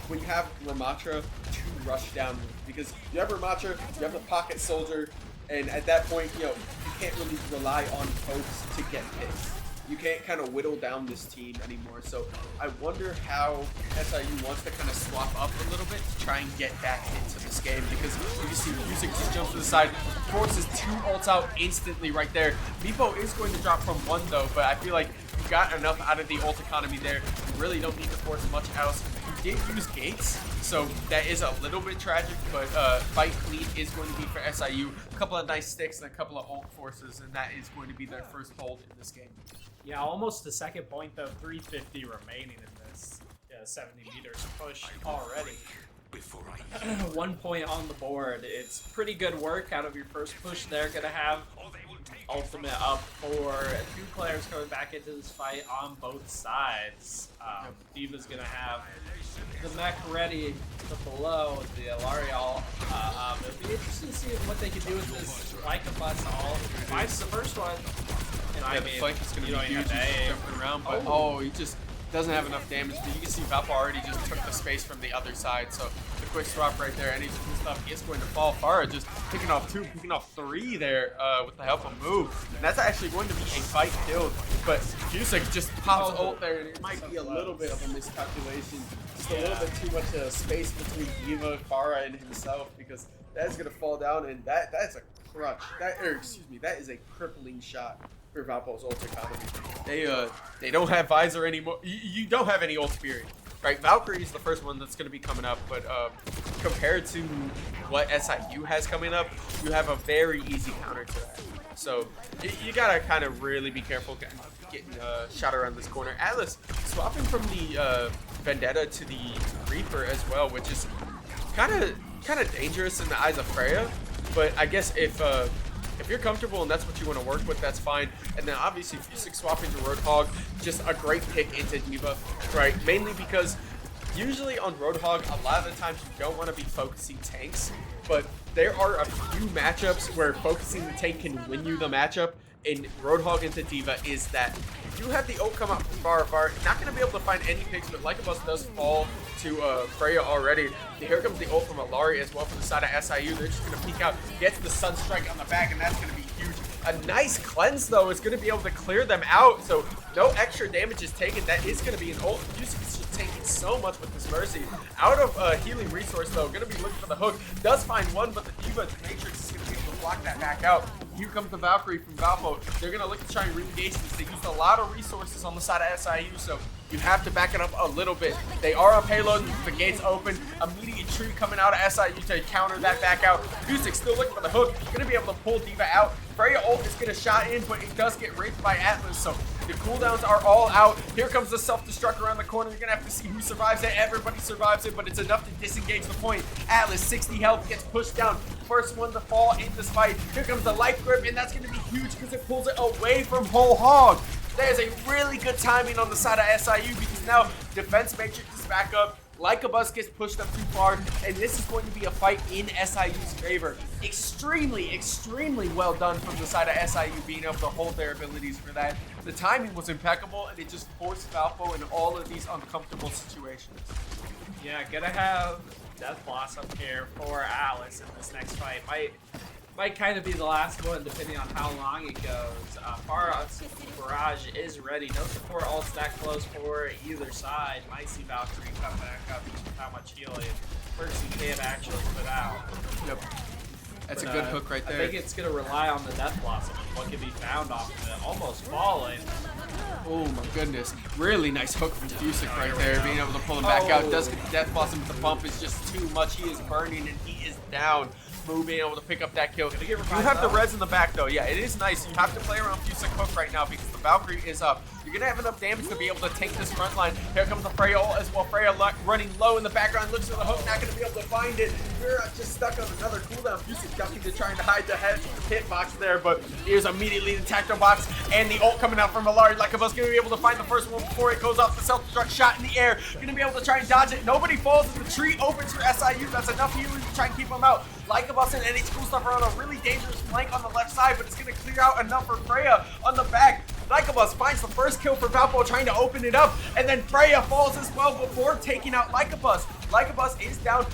When you have Ramatra to rush down because you have Ramatra, you have the Pocket Soldier, and at that point, you can't really rely on Pokes to get picks. You can't kind of whittle down this team anymore. So I wonder how SIU wants to kind of swap up a little bit to try and get back into this game because you can see Music just jumps to the side, forces 2 ults out instantly right there. Meepo is going to drop from 1 though, but I feel like you got enough out of the ult economy there. You really don't need to force much else. You did use gates, so that is a little bit tragic, but fight clean is going to be for SIU. A couple of nice sticks and a couple of ult forces, and that is going to be their first hold in this game. Yeah, almost the second point though, 350 remaining in this 70 meters push already. 1 point on the board. It's pretty good work out of your first push there. Gonna have ultimate up for 2 players coming back into this fight on both sides. Diva's gonna have the mech ready to blow the Alarial. It'll be interesting to see what they can do with this Like a Bus all. Finds the first one. And the flank is going to be huge. He's jumping around, but he just doesn't have enough damage. But you can see Valpo already just took the space from the other side. So the quick swap right there, NH Cool Stuff is going to fall. Pharah just picking off 2, picking off 3 there with the help of Move. And that's actually going to be a fight kill. But Fusic just pops ult there, and it might be a little bit of a miscalculation. Just a little bit too much space between Diva, Pharah, and himself because that's going to fall down, and that's a crutch. That is a crippling shot for Valpo's ult economy. They don't have Visor anymore. You don't have any ult period, right? Valkyrie is the first one that's going to be coming up, but compared to what SIU has coming up, you have a very easy counter to that. So you gotta kind of really be careful getting shot around this corner. Atlas swapping from the Vendetta to the Reaper as well, which is kind of dangerous in the eyes of Freya. But I guess if you're comfortable and that's what you want to work with, that's fine. And then obviously Fusic swapping to Roadhog, just a great pick into Diva, right? Mainly because Usually on Roadhog, a lot of the times you don't want to be focusing tanks, but there are a few matchups where focusing the tank can win you the matchup, and Roadhog into D.Va is that. You do have the ult come out from far. Not going to be able to find any picks, but Lycabus does fall to Freya already. Here comes the ult from Alari as well from the side of SIU. They're just going to peek out, get to the Sunstrike on the back, and that's going to be huge. A nice cleanse, though, is going to be able to clear them out, so no extra damage is taken. That is going to be an ult. Music is just taking so much with this Mercy. Out of healing resource, though, going to be looking for the hook. Does find one, but the D.Va Matrix is going to be able to block that back out. Here comes the Valkyrie from Valpo. They're going to look to try and re-engage this. They used a lot of resources on the side of SIU, so you have to back it up a little bit. They are on payload. The gates open. Immediate tree coming out of SIU to counter that back out. Music still looking for the hook. Going to be able to pull D.Va out. Freya ult is going to shot in, but it does get raped by Atlas, so the cooldowns are all out. Here comes the self-destruct around the corner. You're going to have to see who survives it. Everybody survives it, but it's enough to disengage the point. Atlas, 60 health, gets pushed down. First one to fall in this fight. Here comes the life grip, and that's going to be huge because it pulls it away from Whole Hog. There's a really good timing on the side of SIU because now defense matrix is back up. Lycabus gets pushed up too far, and this is going to be a fight in SIU's favor. Extremely well done from the side of SIU being able to hold their abilities for that. The timing was impeccable, and it just forced Valpo in all of these uncomfortable situations. Yeah, gonna have Death Blossom here for Atlas in this next fight. Might kind of be the last one, depending on how long it goes. Farah's Barrage is ready. No support all stack close for either side. Might see Valkyrie come back up with how much healing Percy can actually put out. Yep. That's a good hook right there. I think it's going to rely on the Death Blossom and what can be found off of it. Almost falling. Oh my goodness. Really nice hook from Fusic right there. Being able to pull him back out. Does get the Death Blossom, but the bump is just too much. He is burning and he is down. Moo being able to pick up that kill. You have the res in the back though. Yeah, it is nice. You have to play around Fusic hook right now because the Valkyrie is up. You're going to have enough damage to be able to take this front line. Here comes the Freya ult as well. Freya running low in the background. Looks for the hook. Not going to be able to find it. You're just stuck on another cooldown. Fusic ducking to trying to hide the hitbox there, but here's immediately the tactile box and the ult coming out from Alari. Lycabus going to be able to find the first one before it goes off. The self-destruct shot in the air. Going to be able to try and dodge it. Nobody falls as the tree opens for SIU. That's enough healing to try and keep them out. Lycabus and NH Cool Stuff are on a really dangerous flank on the left side, but it's going to clear out enough for Freya on the back. Lycabus finds the first kill for Valpo trying to open it up, and then Freya falls as well before taking out Lycabus. Lycabus is down.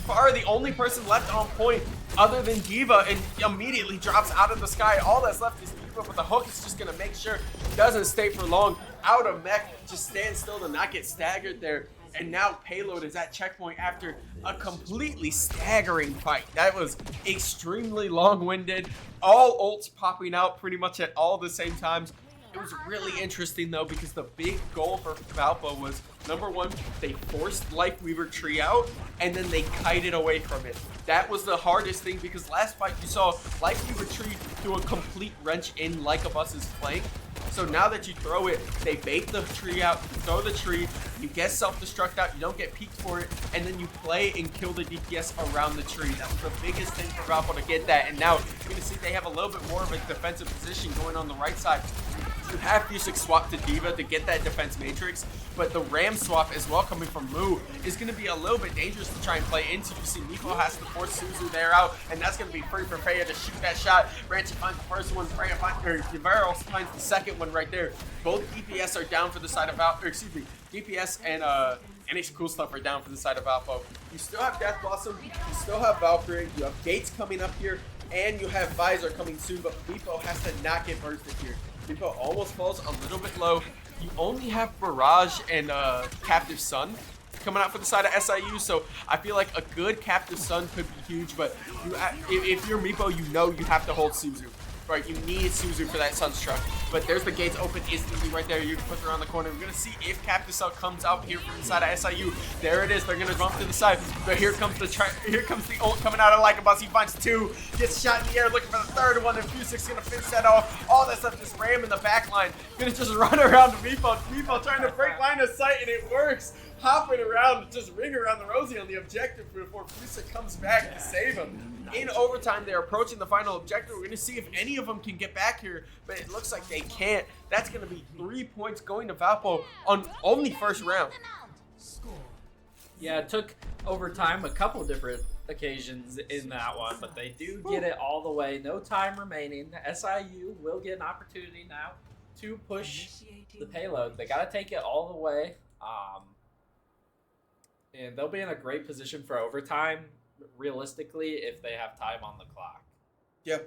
Farah, the only person left on point other than D.Va, and immediately drops out of the sky. All that's left is D.Va, but the hook is just going to make sure it doesn't stay for long. Out of mech, just stand still to not get staggered there. And now Payload is at checkpoint after a completely staggering fight. That was extremely long-winded. All ults popping out pretty much at all the same times. It was really interesting though because the big goal for Valpo was, number one, they forced Lifeweaver tree out and then they kited away from it. That was the hardest thing because last fight you saw Lifeweaver tree do a complete wrench in Lycabus's flank. So now that you throw it, they bait the tree out, you throw the tree, you get self-destruct out, you don't get peeked for it, and then you play and kill the DPS around the tree. That was the biggest thing for Valpo to get that, and now you're going to see they have a little bit more of a defensive position going on the right side. You have Fusic swap to D.Va to get that defense matrix, but the Ram swap as well coming from Moo is going to be a little bit dangerous to try and play into. You see Miko has to force Suzu there out, and that's going to be free for Freya to shoot that shot. Ranchi finds the first one, Freya finds, or Devero finds the second one right there. Both DPS are down for the side of DPS and NH Cool Stuff are down for the side of Valpo. You still have Death Blossom, you still have Valkyrie, you have Gates coming up here, and you have Visor coming soon, but Miko has to not get bursted here. Miko almost falls a little bit low. You only have Barrage and Captive Sun coming out for the side of SIU, so I feel like a good Captive Sun could be huge, but if you're Meepo, you know you have to hold Suzu. Right, you need Suzu for that Sunstruck. But there's the gates open instantly right there. You can put her on the corner. We're going to see if Captive Sun comes out here from the side of SIU. There it is. They're going to jump to the side. But here comes the ult coming out of Lycabus. He finds two. Gets shot in the air looking for the third one. And Fusic's going to finish that off. All that's left is Ram in the back line. Going to just run around to Meepo. Meepo trying to break line of sight, and it works. Hopping around, just ring around the rosy on the objective before Fusic comes back to save him. In overtime, they're approaching the final objective. We're going to see if any of them can get back here, but it looks like they can't. That's going to be 3 points going to Valpo on only first round. Yeah, it took overtime a couple different occasions in that one, but they do get it all the way. No time remaining. SIU will get an opportunity now to push the payload. They got to take it all the way. And they'll be in a great position for overtime, realistically, if they have time on the clock. Yeah.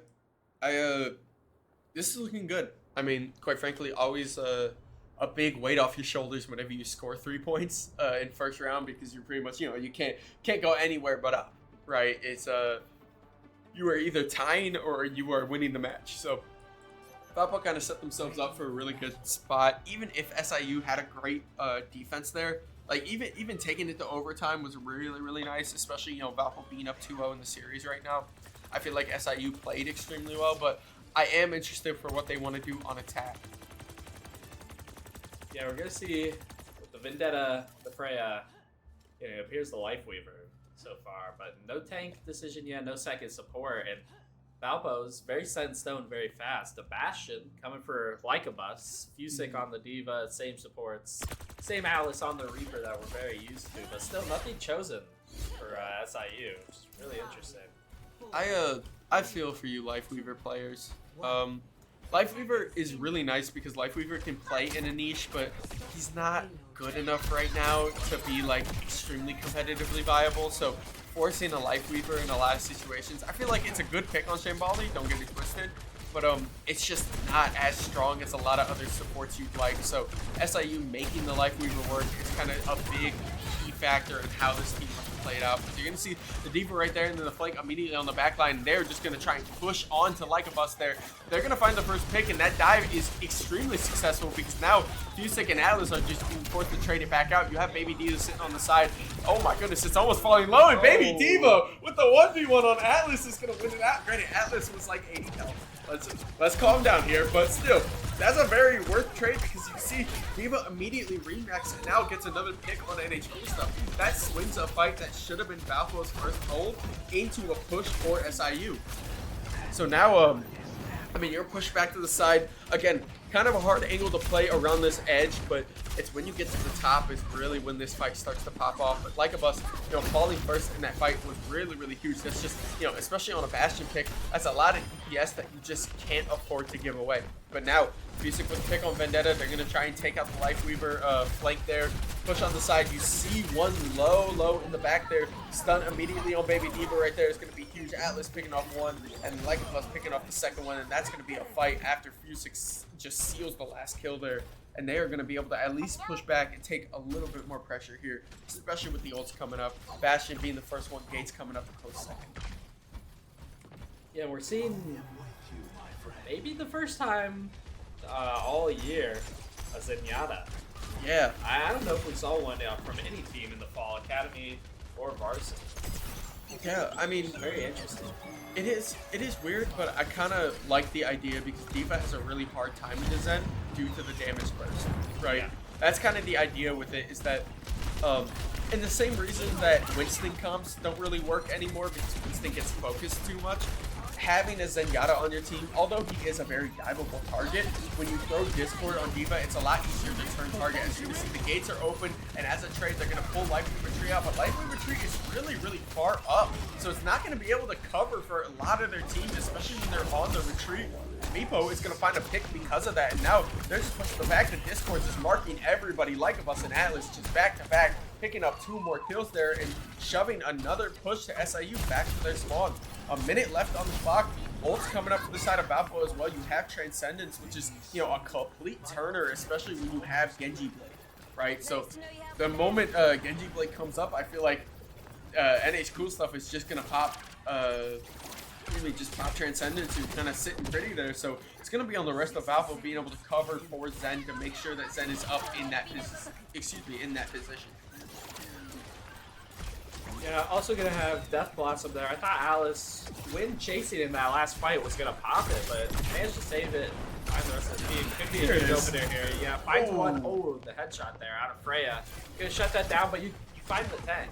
This is looking good. I mean, quite frankly, always a big weight off your shoulders whenever you score 3 points in first round, because you're pretty much, you can't go anywhere but up, right? It's you are either tying or you are winning the match. So Valpo kind of set themselves up for a really good spot. Even if SIU had a great defense there, like even taking it to overtime was really, really nice, especially, Valpo being up 2-0 in the series right now. I feel like SIU played extremely well, but I am interested for what they want to do on attack. Yeah, we're going to see the Vendetta, the Freya. It appears the Lifeweaver so far, but no tank decision yet, no second support, and Valpo's very set in stone, very fast. The Bastion coming for Lycabus, Fusic on the Diva, same supports, same Alice on the Reaper that we're very used to, but still nothing chosen for SIU, which is really interesting. I feel for you Lifeweaver players. Lifeweaver is really nice because Lifeweaver can play in a niche, but he's not good enough right now to be like extremely competitively viable. So forcing a Lifeweaver in a lot of situations, I feel like it's a good pick on Shambali, don't get it twisted, but it's just not as strong as a lot of other supports you'd like. So SIU making the Lifeweaver work is kind of a big key factor in how this team wants to play it out. Because you're going to see the Diva right there, and then the flank immediately on the back line. They're just going to try and push on to Lycabus there. They're going to find the first pick, and that dive is extremely successful because now Fusic and Atlas are just being forced to trade it back out. You have Baby Diva sitting on the side. Oh my goodness, it's almost falling low, and Baby Diva with the 1v1 on Atlas is going to win it out. Granted, Atlas was like 80 health. Let's calm down here, but still, that's a very worth trade because you see Diva immediately remax and now gets another pick on NHQ stuff. That swings a fight that should have been Valpo's first hold into a push for SIU. So now, you're pushed back to the side. Again, kind of a hard angle to play around this edge, but it's when you get to the top is really when this fight starts to pop off. But Lycabus, falling first in that fight was really, really huge. That's just, especially on a Bastion pick, that's a lot of EPS that you just can't afford to give away. But now, Fusic with the pick on Vendetta, they're going to try and take out the Lifeweaver flank there. Push on the side. You see one low in the back there. Stun immediately on Baby Diva right there. It's going to be huge. Atlas picking off one, and Lycabus picking off the second one, and that's going to be a fight after Fusic just seals the last kill there. And they are going to be able to at least push back and take a little bit more pressure here, especially with the ults coming up. Bastion being the first one, Gates coming up a close second. Yeah, we're seeing maybe the first time all year a Zenyatta. Yeah. I don't know if we saw one from any team in the Fall Academy or Varsity. Yeah, Very interesting. It is weird, but I kind of like the idea because Diva has a really hard time with the Zen due to the damage burst, right? Yeah. That's kind of the idea with it, is that and the same reason that Winston comps don't really work anymore because Winston gets focused too much. Having a Zenyatta on your team, although he is a very diveable target, when you throw Discord on Diva, it's a lot easier to turn target. As you can see, the gates are open, and as a trade, they're going to pull Lifeweaver Tree out, but Lifeweaver Tree is really, really far up, so it's not going to be able to cover for a lot of their team, especially when they're on the retreat. Meepo is going to find a pick because of that, and now they're just pushing the back. The Discord just marking everybody, Lycabus and Atlas, just back to back, picking up 2 more kills there and shoving another push to SIU back to their spawn. A minute left on the clock. Ult's coming up to the side of Valpo as well. You have Transcendence, which is, a complete turner, especially when you have Genji Blade, right? So the moment Genji Blade comes up, I feel like NH Cool Stuff is just going to pop, just pop Transcendence and kind of sitting pretty there. So it's going to be on the rest of Valpo being able to cover for Zen to make sure that Zen is up in that position. Yeah, also gonna have Death Blossom there. I thought Alice, when chasing in that last fight, was gonna pop it, but managed to save it. Find the rest of the team. Could be a good opener here. Yeah, finds one. Oh, the headshot there out of Freya. Gonna shut that down, but you find the tank.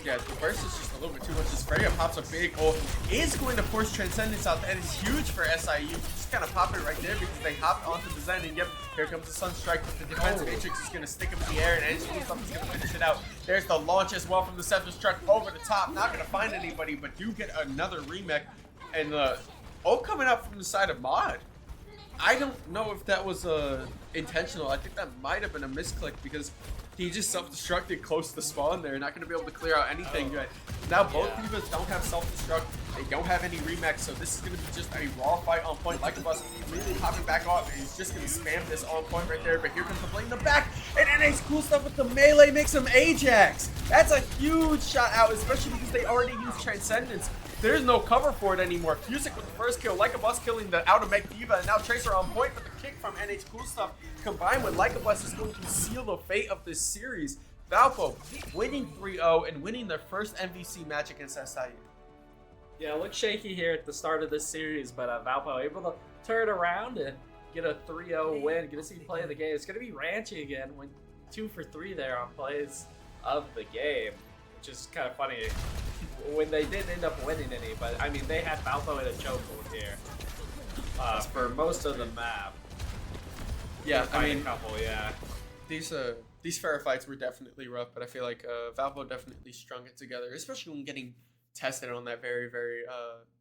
Yeah, the burst is just a little bit too much. As Freya pops a big ult, is going to force Transcendence out. That is huge for SIU. Just kind of pop it right there because they hopped onto the Zen. And yep, here comes the Sunstrike. But the defense matrix is going to stick him in the air, and Edge is going to finish it out. There's the launch as well from the Scepter Struck over the top. Not going to find anybody, but do get another remake. And ult coming up from the side of Mod. I don't know if that was intentional. I think that might have been a misclick because he just self-destructed close to spawn there. Not going to be able to clear out anything. But now both divas don't have self-destruct. They don't have any remix, so this is going to be just a raw fight on point. Lycabas really popping back off, and he's just going to spam this on point right there. But here comes the blade in the back, and NA's cool stuff with the melee makes him Ajax. That's a huge shot out, especially because they already used Transcendence. There's no cover for it anymore. Fusic with the first kill, Lycabas killing the outer mech diva, and now Tracer on point, but the kick from NH Cool Stuff combined with Lycabas is going to seal the fate of this series. Valpo winning 3-0 and winning their first MVC match against SIU. Yeah, it looked shaky here at the start of this series, but Valpo able to turn around and get a 3-0 win. Get to see play of the game. It's going to be Ranchy again, went 2 for 3 there on plays of the game, which is kind of funny. When they didn't end up winning any, but I mean, they had Valpo in a chokehold here for most of the map. Yeah, I mean, a couple, yeah. These fair fights were definitely rough, but I feel like Valpo definitely strung it together, especially when getting tested on that very, very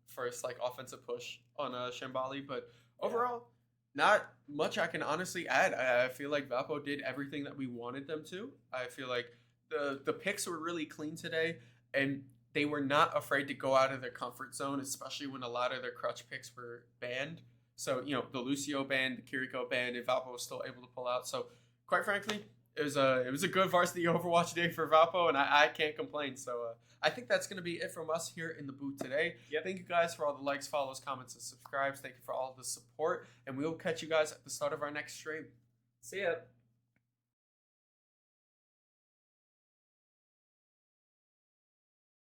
first like offensive push on Shambali. But overall, not much I can honestly add. I feel like Valpo did everything that we wanted them to. I feel like the picks were really clean today, and they were not afraid to go out of their comfort zone, especially when a lot of their crutch picks were banned. So, you know, the Lucio banned, the Kiriko banned, and Valpo was still able to pull out. So, quite frankly, it was a good varsity Overwatch day for Valpo, and I can't complain. So, I think that's going to be it from us here in the booth today. Yep. Thank you guys for all the likes, follows, comments, and subscribes. Thank you for all the support, and we will catch you guys at the start of our next stream. See ya.